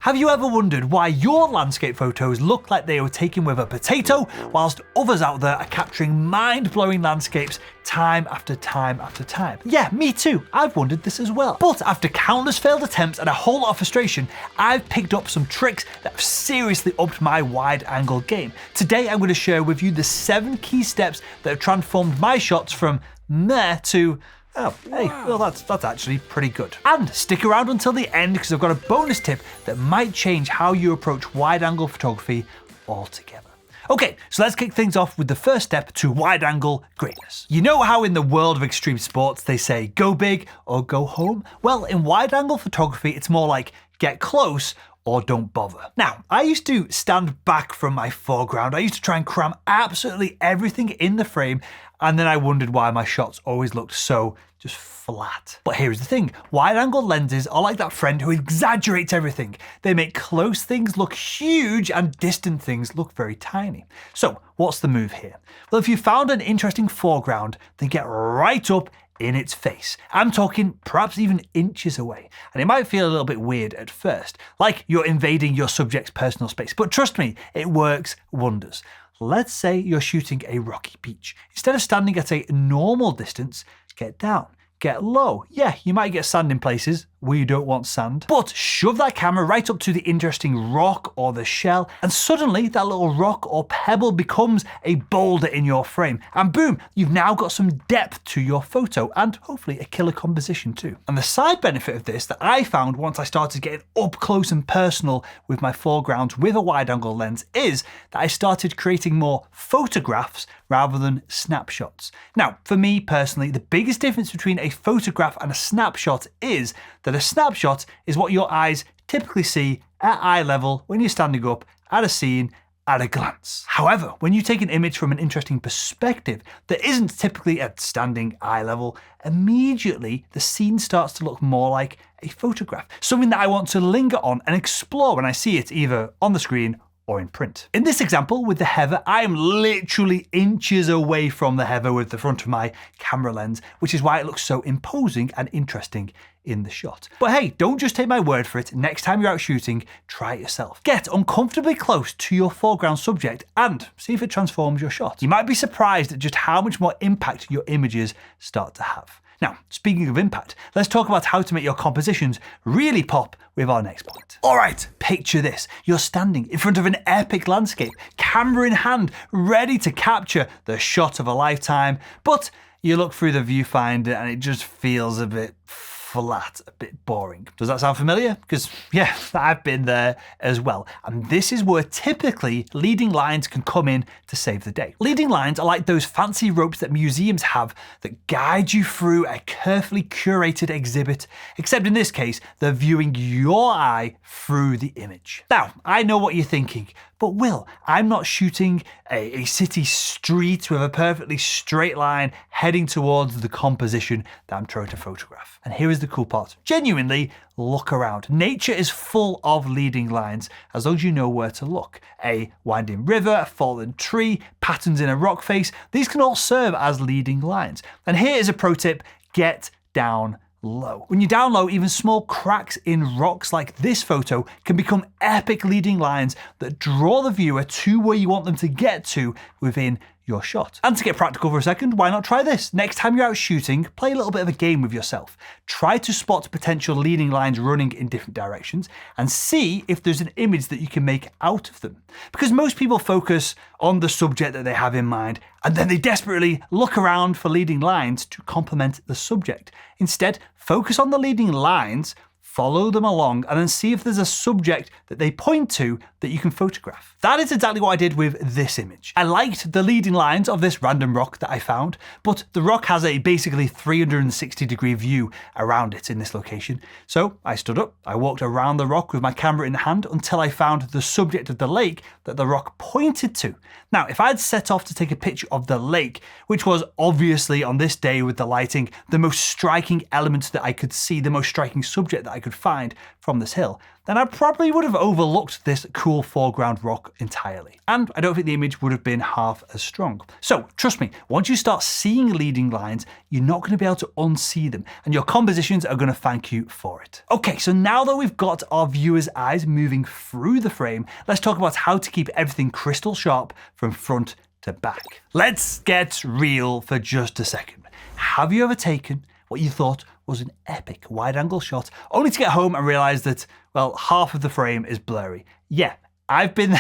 Have you ever wondered why your landscape photos look like they were taken with a potato, whilst others out there are capturing mind-blowing landscapes time after time after time? Yeah, me too, I've wondered this as well. But after countless failed attempts and a whole lot of frustration, I've picked up some tricks that have seriously upped my wide-angle game. Today I'm going to share with you the 7 key steps that have transformed my shots from meh to oh, hey, well that's actually pretty good. And stick around until the end because I've got a bonus tip that might change how you approach wide-angle photography altogether. Okay, so let's kick things off with the first step to wide-angle greatness. You know how in the world of extreme sports they say go big or go home? Well, in wide-angle photography it's more like get close or don't bother. Now, I used to stand back from my foreground. I used to try and cram absolutely everything in the frame, and then I wondered why my shots always looked so just flat. But here's the thing, wide-angle lenses are like that friend who exaggerates everything. They make close things look huge and distant things look very tiny. So what's the move here? Well, if you found an interesting foreground, then get right up in its face. I'm talking perhaps even inches away. And it might feel a little bit weird at first, like you're invading your subject's personal space. But trust me, it works wonders. Let's say you're shooting a rocky beach. Instead of standing at a normal distance, get down, get low. Yeah, you might get sand in places where you don't want sand, but shove that camera right up to the interesting rock or the shell, and suddenly that little rock or pebble becomes a boulder in your frame. And boom, you've now got some depth to your photo and hopefully a killer composition too. And the side benefit of this that I found once I started getting up close and personal with my foregrounds with a wide angle lens is that I started creating more photographs rather than snapshots. Now, for me personally, the biggest difference between a photograph and a snapshot is that a snapshot is what your eyes typically see at eye level when you're standing up at a scene at a glance. However, when you take an image from an interesting perspective that isn't typically at standing eye level, immediately the scene starts to look more like a photograph, something that I want to linger on and explore when I see it either on the screen or in print. In this example with the heather, I am literally inches away from the heather with the front of my camera lens, which is why it looks so imposing and interesting in the shot. But hey, don't just take my word for it. Next time you're out shooting, try it yourself. Get uncomfortably close to your foreground subject and see if it transforms your shot. You might be surprised at just how much more impact your images start to have. Now, speaking of impact, let's talk about how to make your compositions really pop with our next point. All right, picture this. You're standing in front of an epic landscape, camera in hand, ready to capture the shot of a lifetime, but you look through the viewfinder and it just feels a bit flat, a bit boring. Does that sound familiar? Because yeah, I've been there as well. And this is where typically leading lines can come in to save the day. Leading lines are like those fancy ropes that museums have that guide you through a carefully curated exhibit, except in this case, they're viewing your eye through the image. Now, I know what you're thinking, but Will, I'm not shooting a city street with a perfectly straight line heading towards the composition that I'm trying to photograph. And here is the cool part. Genuinely, look around. Nature is full of leading lines, as long as you know where to look. A winding river, a fallen tree, patterns in a rock face, these can all serve as leading lines. And here is a pro tip, get down low. When you're down low, even small cracks in rocks like this photo can become epic leading lines that draw the viewer to where you want them to get to within your shot. And to get practical for a second, why not try this? Next time you're out shooting, play a little bit of a game with yourself. Try to spot potential leading lines running in different directions and see if there's an image that you can make out of them. Because most people focus on the subject that they have in mind and then they desperately look around for leading lines to complement the subject. Instead, focus on the leading lines, follow them along, and then see if there's a subject that they point to that you can photograph. That is exactly what I did with this image. I liked the leading lines of this random rock that I found, but the rock has a basically 360-degree view around it in this location. So I stood up, I walked around the rock with my camera in hand until I found the subject of the lake that the rock pointed to. Now, if I'd set off to take a picture of the lake, which was obviously on this day with the lighting, the most striking element that I could see, the most striking subject that I could find from this hill, then I probably would have overlooked this cool foreground rock entirely. And I don't think the image would have been half as strong. So trust me, once you start seeing leading lines, you're not going to be able to unsee them, and your compositions are going to thank you for it. Okay, so now that we've got our viewers' eyes moving through the frame, let's talk about how to keep everything crystal sharp from front to back. Let's get real for just a second. Have you ever taken what you thought was an epic wide-angle shot, only to get home and realize that, well, half of the frame is blurry? Yeah, I've been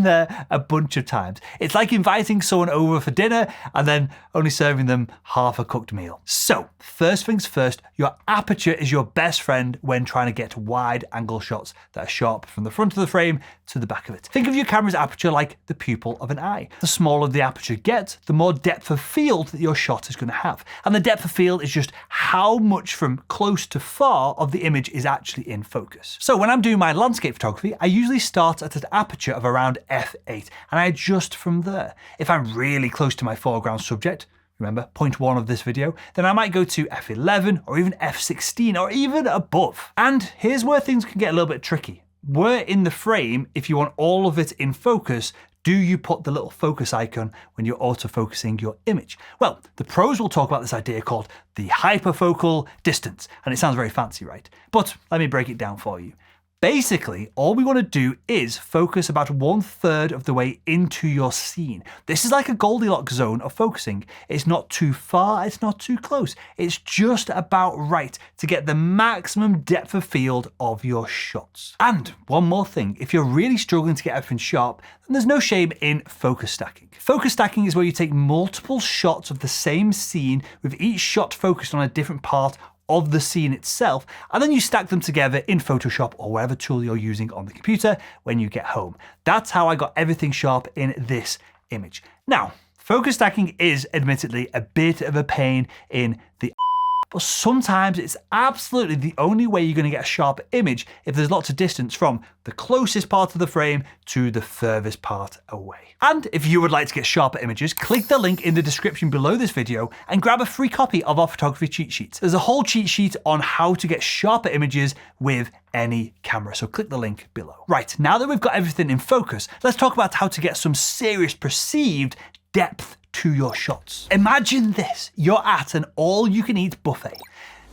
there a bunch of times. It's like inviting someone over for dinner and then only serving them half a cooked meal. So first things first, your aperture is your best friend when trying to get wide angle shots that are sharp from the front of the frame to the back of it. Think of your camera's aperture like the pupil of an eye. The smaller the aperture gets, the more depth of field that your shot is going to have. And the depth of field is just how much from close to far of the image is actually in focus. So when I'm doing my landscape photography, I usually start at an aperture of around f8 and I adjust from there. If I'm really close to my foreground subject, remember point 1 of this video, then I might go to f11 or even f16 or even above. And here's where things can get a little bit tricky. Where in the frame, if you want all of it in focus, do you put the little focus icon when you're autofocusing your image? Well, the pros will talk about this idea called the hyperfocal distance, and it sounds very fancy, right? But let me break it down for you. Basically, all we want to do is focus about 1/3 of the way into your scene. This is like a Goldilocks zone of focusing. It's not too far, it's not too close. It's just about right to get the maximum depth of field of your shots. And one more thing, if you're really struggling to get everything sharp, then there's no shame in focus stacking. Focus stacking is where you take multiple shots of the same scene with each shot focused on a different part of the scene itself, and then you stack them together in Photoshop or whatever tool you're using on the computer when you get home. That's how I got everything sharp in this image. Now, focus stacking is admittedly a bit of a pain in the but sometimes it's absolutely the only way you're going to get a sharp image if there's lots of distance from the closest part of the frame to the furthest part away. And if you would like to get sharper images, click the link in the description below this video and grab a free copy of our photography cheat sheet. There's a whole cheat sheet on how to get sharper images with any camera, so click the link below. Right, now that we've got everything in focus, let's talk about how to get some serious perceived depth to your shots. Imagine this, you're at an all-you-can-eat buffet.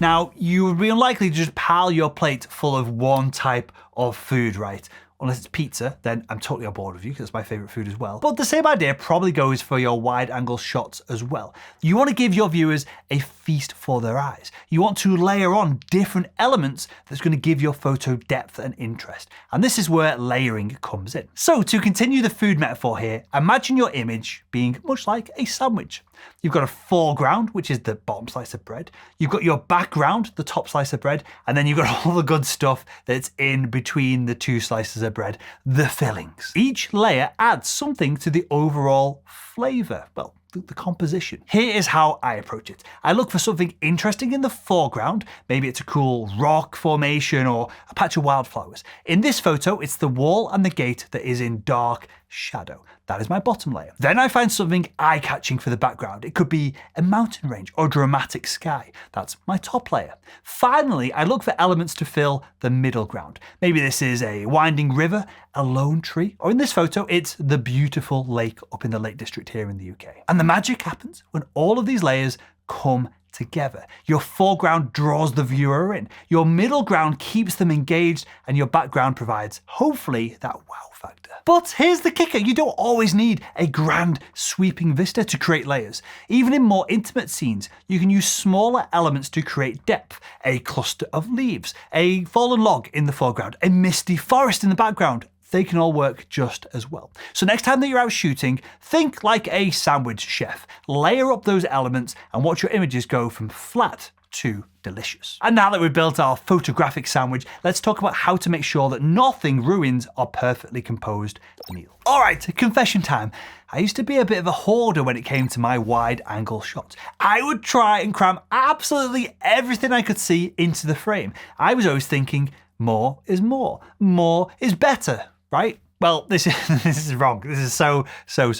Now, you would be unlikely to just pile your plate full of one type of food, right? Unless it's pizza, then I'm totally on board with you because it's my favorite food as well. But the same idea probably goes for your wide angle shots as well. You want to give your viewers a feast for their eyes. You want to layer on different elements that's going to give your photo depth and interest. And this is where layering comes in. So to continue the food metaphor here, imagine your image being much like a sandwich. You've got a foreground, which is the bottom slice of bread. You've got your background, the top slice of bread, and then you've got all the good stuff that's in between the two slices of bread, the fillings. Each layer adds something to the overall flavor. Well, the composition. Here is how I approach it. I look for something interesting in the foreground. Maybe it's a cool rock formation or a patch of wildflowers. In this photo, it's the wall and the gate that is in dark shadow. That is my bottom layer. Then I find something eye-catching for the background. It could be a mountain range or dramatic sky. That's my top layer. Finally, I look for elements to fill the middle ground. Maybe this is a winding river, a lone tree, or in this photo, it's the beautiful lake up in the Lake District here in the UK. And the magic happens when all of these layers come together. Your foreground draws the viewer in, your middle ground keeps them engaged, and your background provides, hopefully, that wow factor. But here's the kicker, you don't always need a grand sweeping vista to create layers. Even in more intimate scenes, you can use smaller elements to create depth. A cluster of leaves, a fallen log in the foreground, a misty forest in the background. They can all work just as well. So next time that you're out shooting, think like a sandwich chef. Layer up those elements and watch your images go from flat to delicious. And now that we've built our photographic sandwich, let's talk about how to make sure that nothing ruins our perfectly composed meal. All right, confession time. I used to be a bit of a hoarder when it came to my wide angle shots. I would try and cram absolutely everything I could see into the frame. I was always thinking, more is more is better, right? Well, this is wrong. This is so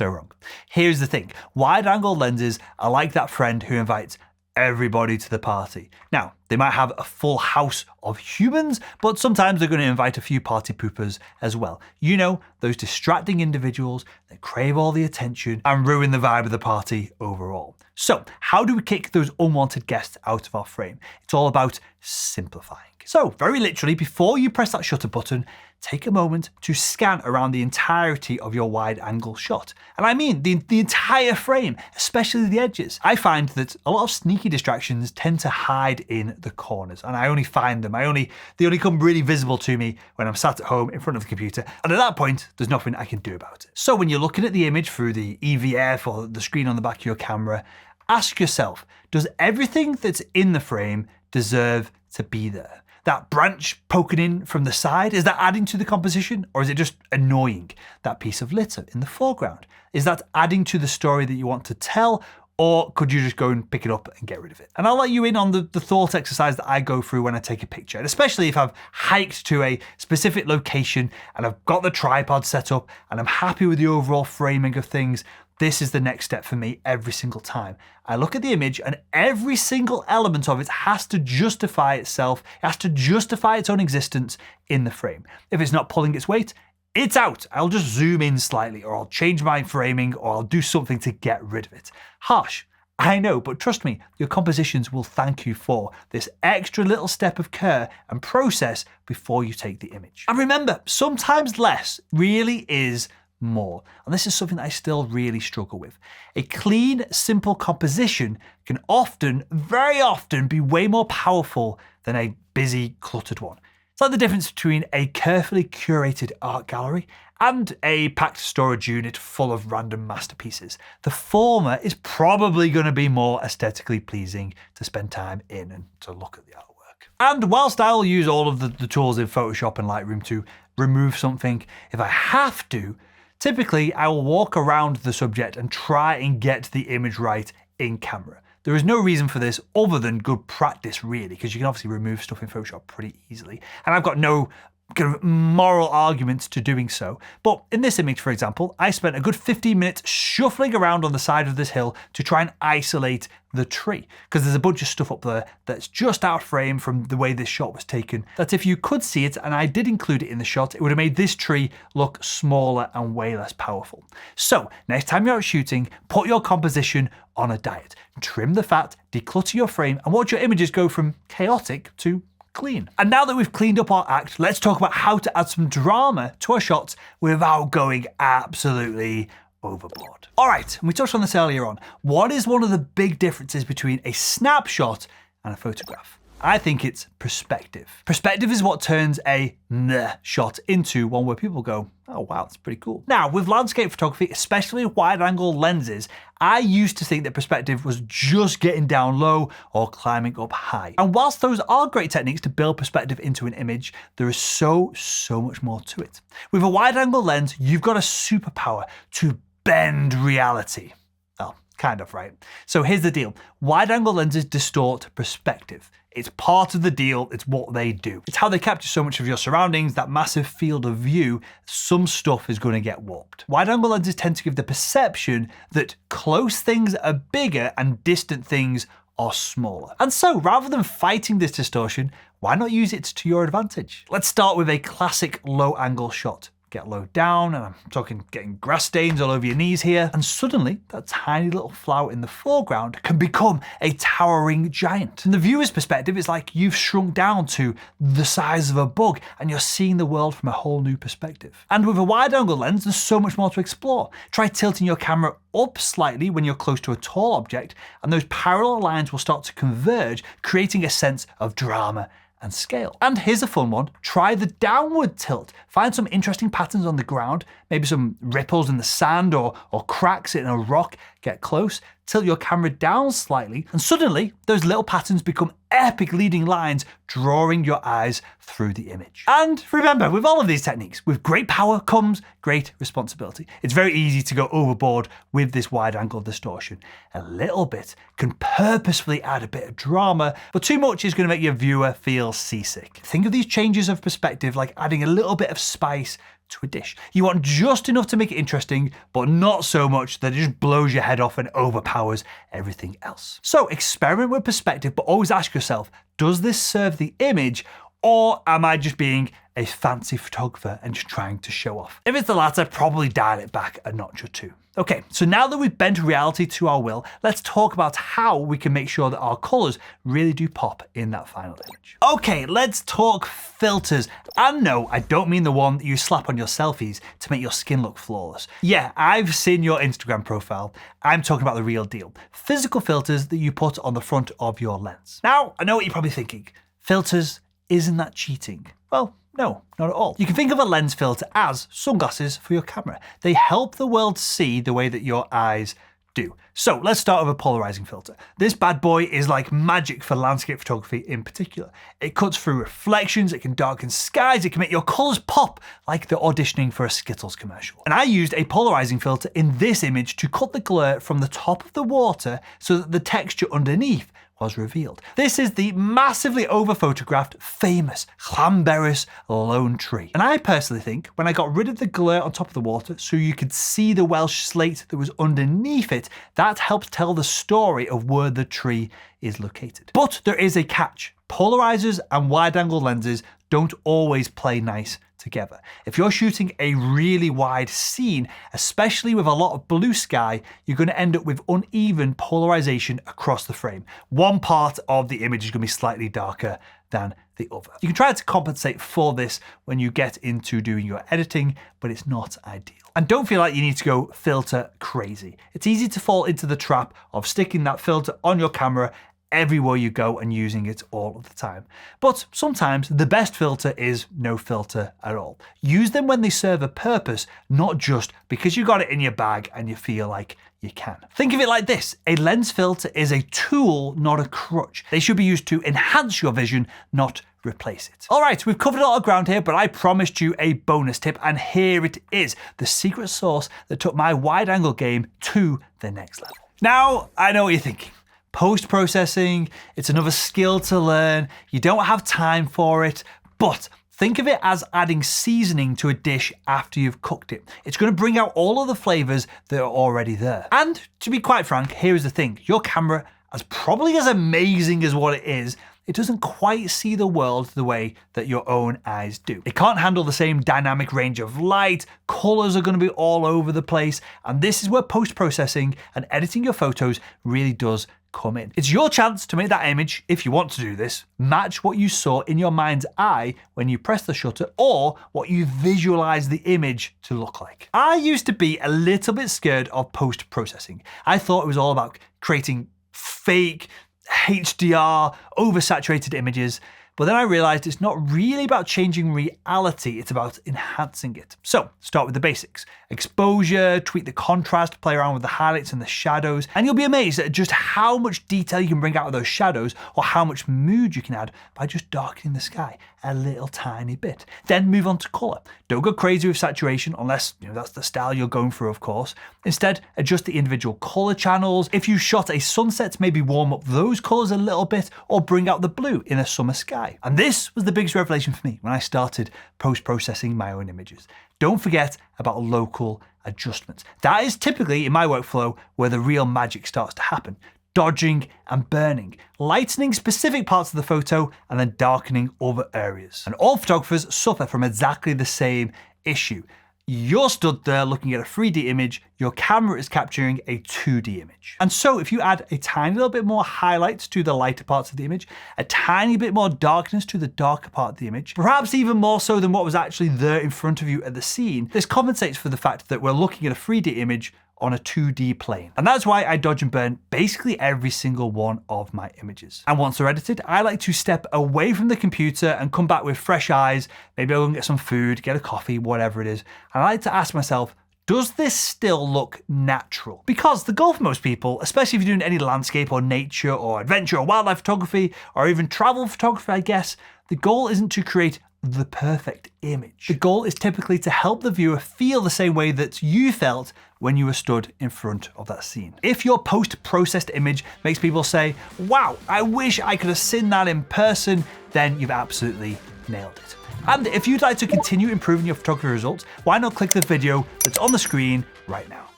wrong. Here's the thing. Wide angle lenses are like that friend who invites everybody to the party. Now, they might have a full house of humans, but sometimes they're going to invite a few party poopers as well. You know, those distracting individuals that crave all the attention and ruin the vibe of the party overall. So, how do we kick those unwanted guests out of our frame? It's all about simplifying. So, very literally, before you press that shutter button, take a moment to scan around the entirety of your wide angle shot. And I mean the entire frame, especially the edges. I find that a lot of sneaky distractions tend to hide in the corners, and I only find them. They only come really visible to me when I'm sat at home in front of the computer. And at that point, there's nothing I can do about it. So when you're looking at the image through the EVF or the screen on the back of your camera, ask yourself, does everything that's in the frame deserve to be there? That branch poking in from the side, is that adding to the composition, or is it just annoying? That piece of litter in the foreground, is that adding to the story that you want to tell, or could you just go and pick it up and get rid of it? And I'll let you in on the thought exercise that I go through when I take a picture, and especially if I've hiked to a specific location and I've got the tripod set up and I'm happy with the overall framing of things. This is the next step for me every single time. I look at the image and every single element of it has to justify itself, it has to justify its own existence in the frame. If it's not pulling its weight, it's out. I'll just zoom in slightly, or I'll change my framing, or I'll do something to get rid of it. Harsh, I know, but trust me, your compositions will thank you for this extra little step of care and process before you take the image. And remember, sometimes less really is more. And this is something that I still really struggle with. A clean, simple composition can often, very often, be way more powerful than a busy, cluttered one. It's like the difference between a carefully curated art gallery and a packed storage unit full of random masterpieces. The former is probably going to be more aesthetically pleasing to spend time in and to look at the artwork. And whilst I'll use all of the tools in Photoshop and Lightroom to remove something, if I have to, typically, I will walk around the subject and try and get the image right in camera. There is no reason for this other than good practice, really, because you can obviously remove stuff in Photoshop pretty easily. And I've got no kind of moral arguments to doing so. But in this image, for example, I spent a good 15 minutes shuffling around on the side of this hill to try and isolate the tree, because there's a bunch of stuff up there that's just out of frame from the way this shot was taken, that if you could see it, and I did include it in the shot, it would have made this tree look smaller and way less powerful. So next time you're out shooting, put your composition on a diet. Trim the fat, declutter your frame, and watch your images go from chaotic to clean. And now that we've cleaned up our act, let's talk about how to add some drama to our shots without going absolutely overboard. All right, and we touched on this earlier on. What is one of the big differences between a snapshot and a photograph? I think it's perspective. Perspective is what turns a meh shot into one where people go, oh wow, that's pretty cool. Now, with landscape photography, especially wide-angle lenses, I used to think that perspective was just getting down low or climbing up high. And whilst those are great techniques to build perspective into an image, there is so much more to it. With a wide-angle lens, you've got a superpower to bend reality. Well, kind of, right? So here's the deal. Wide-angle lenses distort perspective. It's part of the deal, it's what they do. It's how they capture so much of your surroundings, that massive field of view, some stuff is going to get warped. Wide-angle lenses tend to give the perception that close things are bigger and distant things are smaller. And so, rather than fighting this distortion, why not use it to your advantage? Let's start with a classic low-angle shot. Get low down, and I'm talking getting grass stains all over your knees here, and suddenly that tiny little flower in the foreground can become a towering giant. From the viewer's perspective, it's like you've shrunk down to the size of a bug, and you're seeing the world from a whole new perspective. And with a wide-angle lens, there's so much more to explore. Try tilting your camera up slightly when you're close to a tall object, and those parallel lines will start to converge, creating a sense of drama and scale. And here's a fun one. Try the downward tilt. Find some interesting patterns on the ground, maybe some ripples in the sand or cracks in a rock. Get close, tilt your camera down slightly, and suddenly those little patterns become epic leading lines, drawing your eyes through the image. And remember, with all of these techniques, with great power comes great responsibility. It's very easy to go overboard with this wide-angle distortion. A little bit can purposefully add a bit of drama, but too much is going to make your viewer feel seasick. Think of these changes of perspective like adding a little bit of spice to a dish. You want just enough to make it interesting, but not so much that it just blows your head off and overpowers everything else. So experiment with perspective, but always ask yourself, does this serve the image, or am I just being a fancy photographer and just trying to show off? If it's the latter, probably dial it back a notch or two. Okay, so now that we've bent reality to our will, let's talk about how we can make sure that our colors really do pop in that final image. Okay, let's talk filters. And no, I don't mean the one that you slap on your selfies to make your skin look flawless. Yeah, I've seen your Instagram profile. I'm talking about the real deal. Physical filters that you put on the front of your lens. Now, I know what you're probably thinking. Filters, isn't that cheating? Well, no, not at all. You can think of a lens filter as sunglasses for your camera. They help the world see the way that your eyes do. So let's start with a polarizing filter. This bad boy is like magic for landscape photography in particular. It cuts through reflections, it can darken skies, it can make your colors pop like they're auditioning for a Skittles commercial. And I used a polarizing filter in this image to cut the glare from the top of the water so that the texture underneath was revealed. This is the massively over-photographed, famous Llanberis lone tree. And I personally think when I got rid of the glare on top of the water so you could see the Welsh slate that was underneath it, that helped tell the story of where the tree is located. But there is a catch. Polarizers and wide-angle lenses don't always play nice together. If you're shooting a really wide scene, especially with a lot of blue sky, you're going to end up with uneven polarization across the frame. One part of the image is going to be slightly darker than the other. You can try to compensate for this when you get into doing your editing, but it's not ideal. And don't feel like you need to go filter crazy. It's easy to fall into the trap of sticking that filter on your camera everywhere you go and using it all of the time. But sometimes the best filter is no filter at all. Use them when they serve a purpose, not just because you got it in your bag and you feel like you can. Think of it like this. A lens filter is a tool, not a crutch. They should be used to enhance your vision, not replace it. All right, we've covered a lot of ground here, but I promised you a bonus tip, and here it is, the secret sauce that took my wide-angle game to the next level. Now, I know what you're thinking. Post-processing, it's another skill to learn, you don't have time for it, but think of it as adding seasoning to a dish after you've cooked it. It's going to bring out all of the flavors that are already there. And to be quite frank, here's the thing. Your camera, as probably as amazing as what it is, it doesn't quite see the world the way that your own eyes do. It can't handle the same dynamic range of light, colors are going to be all over the place, and this is where post-processing and editing your photos really does come in. It's your chance to make that image, if you want to do this, match what you saw in your mind's eye when you press the shutter, or what you visualize the image to look like. I used to be a little bit scared of post-processing. I thought it was all about creating fake HDR, oversaturated images, but then I realized it's not really about changing reality, it's about enhancing it. So start with the basics. Exposure, tweak the contrast, play around with the highlights and the shadows, and you'll be amazed at just how much detail you can bring out of those shadows, or how much mood you can add by just darkening the sky a little tiny bit. Then move on to color. Don't go crazy with saturation unless that's the style you're going for, of course. Instead, adjust the individual color channels. If you shot a sunset, maybe warm up those colors a little bit, or bring out the blue in a summer sky. And this was the biggest revelation for me when I started post-processing my own images. Don't forget about local adjustments. That is typically, in my workflow, where the real magic starts to happen. Dodging and burning, lightening specific parts of the photo and then darkening other areas. And all photographers suffer from exactly the same issue. You're stood there looking at a 3D image, your camera is capturing a 2D image. And so if you add a tiny little bit more highlights to the lighter parts of the image, a tiny bit more darkness to the darker part of the image, perhaps even more so than what was actually there in front of you at the scene, this compensates for the fact that we're looking at a 3D image on a 2D plane. And that's why I dodge and burn basically every single one of my images. And once they're edited, I like to step away from the computer and come back with fresh eyes. Maybe I'll go and get some food, get a coffee, whatever it is. And I like to ask myself, does this still look natural? Because the goal for most people, especially if you're doing any landscape or nature or adventure or wildlife photography or even travel photography, I guess, the goal isn't to create the perfect image. The goal is typically to help the viewer feel the same way that you felt when you were stood in front of that scene. If your post-processed image makes people say, wow, I wish I could have seen that in person, then you've absolutely nailed it. And if you'd like to continue improving your photography results, why not click the video that's on the screen right now.